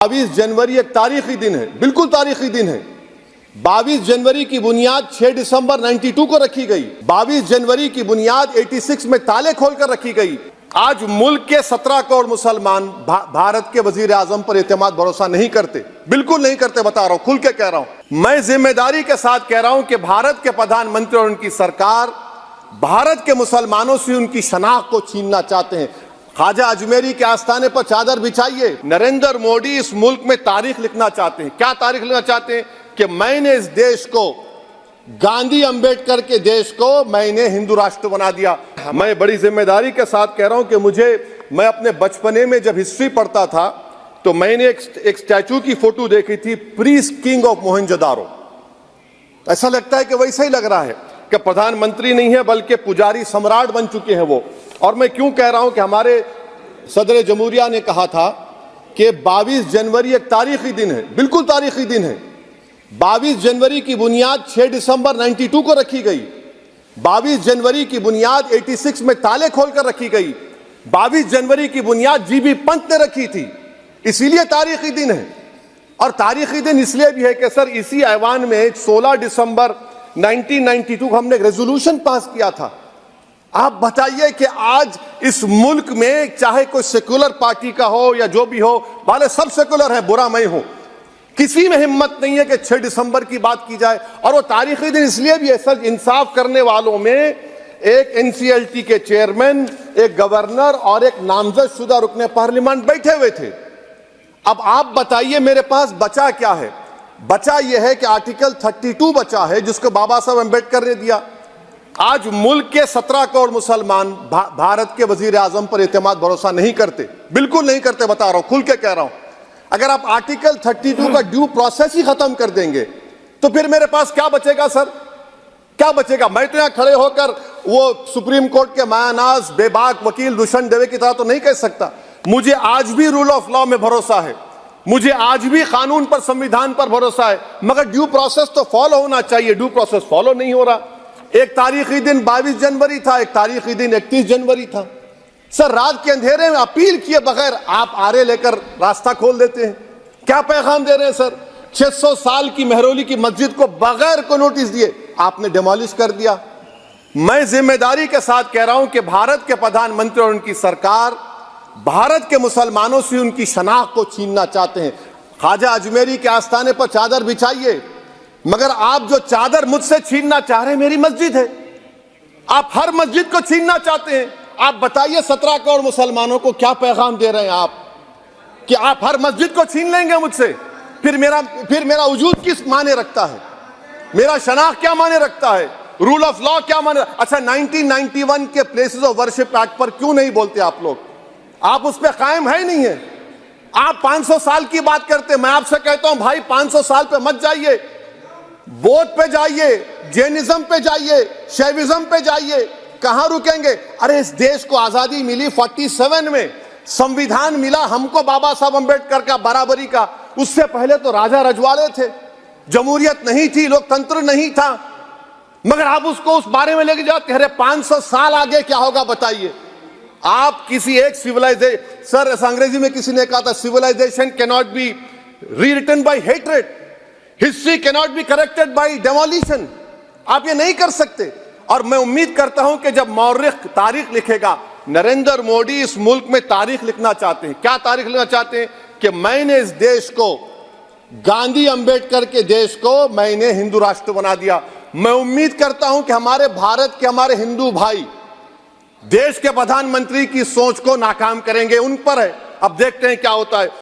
22 जनवरी एक तारीखी दिन है, बिल्कुल तारीखी दिन है। 22 जनवरी की बुनियाद 6 दिसंबर 92 को रखी गई। 22 जनवरी की बुनियाद 86 में ताले खोलकर रखी गई। आज मुल्क के 17 करोड़ मुसलमान भारत के वजीर आजम पर एतमाद भरोसा नहीं करते, बिल्कुल नहीं करते, बता रहा हूं, खुल के कह रहा हूं। मैं जिम्मेदारी के साथ कह रहा हूं कि भारत के प्रधानमंत्री और उनकी सरकार भारत के मुसलमानों से उनकी शनाख्त को छीनना चाहते हैं। ख्वाजा अजमेरी के आस्थाने पर चादर बिछाइए। नरेंद्र मोदी इस मुल्क में तारीख लिखना चाहते हैं। क्या तारीख लिखना चाहते हैं? कि मैंने इस देश को, गांधी अंबेडकर के देश को मैंने हिंदू राष्ट्र बना दिया। मैं बड़ी जिम्मेदारी के साथ कह रहा हूं कि मैं अपने बचपने में जब हिस्ट्री पढ़ता था तो मैंने एक स्टैचू की फोटो देखी थी, प्रीस्ट किंग ऑफ मोहनजोदारो। ऐसा लगता है कि वैसा ही लग रहा है कि प्रधानमंत्री नहीं है बल्कि पुजारी सम्राट बन चुके हैं वो। और मैं क्यों कह रहा हूं कि हमारे सदर जमहूरिया ने कहा था कि 22 जनवरी एक तारीखी दिन है, बिल्कुल तारीखी दिन है। 22 जनवरी की बुनियाद 6 दिसंबर 92 को रखी गई। 22 जनवरी की बुनियाद 86 में ताले खोलकर रखी गई। 22 जनवरी की बुनियाद जीबी पंत ने रखी थी, इसीलिए तारीखी दिन है। और तारीखी दिन इसलिए भी है कि सर इसी ऐवान में 16 दिसंबर 1992 को हमने एक रेजोल्यूशन पास किया था। आप बताइए कि आज इस मुल्क में चाहे कोई सेकुलर पार्टी का हो या जो भी हो, वाले सब सेकुलर है, बुरा मैं हूं, किसी में हिम्मत नहीं है कि 6 दिसंबर की बात की जाए। और वो तारीखी दिन इसलिए भी है सर, इंसाफ करने वालों में एक एनसीएलटी के चेयरमैन, एक गवर्नर और एक नामजद शुदा रुकने पार्लियामेंट बैठे हुए थे। अब आप बताइए मेरे पास बचा क्या है? बचा यह है कि आर्टिकल 32 बचा है जिसको बाबा साहब अम्बेडकर ने दिया। आज मुल्क के 17 करोड़ मुसलमान भारत के वजीर आजम पर एतमाद भरोसा नहीं करते, बिल्कुल नहीं करते, बता रहा हूं, खुल के कह रहा हूं। अगर आप आर्टिकल 32 का ड्यू प्रोसेस ही खत्म कर देंगे तो फिर मेरे पास क्या बचेगा सर? क्या बचेगा? मैं तो यहां खड़े होकर वो सुप्रीम कोर्ट के मायानाज बेबाक वकील दुष्यंत दवे की तरह तो नहीं कह सकता। मुझे आज भी रूल ऑफ लॉ में भरोसा है, मुझे आज भी कानून पर, संविधान पर भरोसा है, मगर ड्यू प्रोसेस तो फॉलो होना चाहिए। ड्यू प्रोसेस फॉलो नहीं हो रहा। एक तारीखी दिन 22 जनवरी था, एक तारीखी दिन 31 जनवरी था। सर रात के अंधेरे में अपील किए बगैर आप आरे लेकर रास्ता खोल देते हैं। क्या पैगाम दे रहे हैं सर? 600 साल की मेहरौली की मस्जिद को बगैर को नोटिस दिए आपने डिमोलिश कर दिया। मैं जिम्मेदारी के साथ कह रहा हूं कि भारत के प्रधानमंत्री और उनकी सरकार भारत के मुसलमानों से उनकी शनाख्त को छीनना चाहते हैं। ख्वाजा अजमेरी के आस्थाने पर चादर बिछाइए, मगर आप जो चादर मुझसे छीनना चाह रहे हैं मेरी मस्जिद है। आप हर मस्जिद को छीनना चाहते हैं। आप बताइए 17 करोड़ मुसलमानों को क्या पैगाम दे रहे हैं आप कि आप हर मस्जिद को छीन लेंगे मुझसे? फिर मेरा वजूद किस माने रखता है? मेरा शनाख्त क्या माने रखता है? रूल ऑफ लॉ क्या माने? अच्छा 1991 के प्लेसेस ऑफ वर्शिप एक्ट पर क्यों नहीं बोलते आप लोग? आप उस पर कायम है नहीं है। आप 500 साल की बात करते। मैं आपसे कहता हूं भाई 500 साल पे मत जाइए, बौद्ध पे जाइए, जैनिज्म पे जाइए, शैविज्म पे जाइए, कहां रुकेंगे? अरे इस देश को आजादी मिली 47 में, संविधान मिला हमको बाबा साहब अम्बेडकर का, बराबरी का। उससे पहले तो राजा रजवाड़े थे, जमहूरियत नहीं थी, लोकतंत्र नहीं था, मगर आप उसको उस बारे में लेके जाते। अरे 500 साल आगे क्या होगा बताइए? आप किसी एक सिविलाइजेशन, सर अंग्रेजी में किसी ने कहा था, civilisation can not be rewritten by hatred, history can not be corrected by demolition. आप ये नहीं कर सकते। और मैं उम्मीद करता हूं कि जब मौर्रिख तारीख लिखेगा, नरेंद्र मोदी इस मुल्क में तारीख लिखना चाहते हैं। क्या तारीख लिखना चाहते हैं? कि मैंने इस देश को, गांधी अंबेडकर के देश को मैंने हिंदू राष्ट्र बना दिया। मैं उम्मीद करता हूं कि हमारे भारत के, हमारे हिंदू भाई देश के प्रधानमंत्री की सोच को नाकाम करेंगे। उन पर है, अब देखते हैं क्या होता है।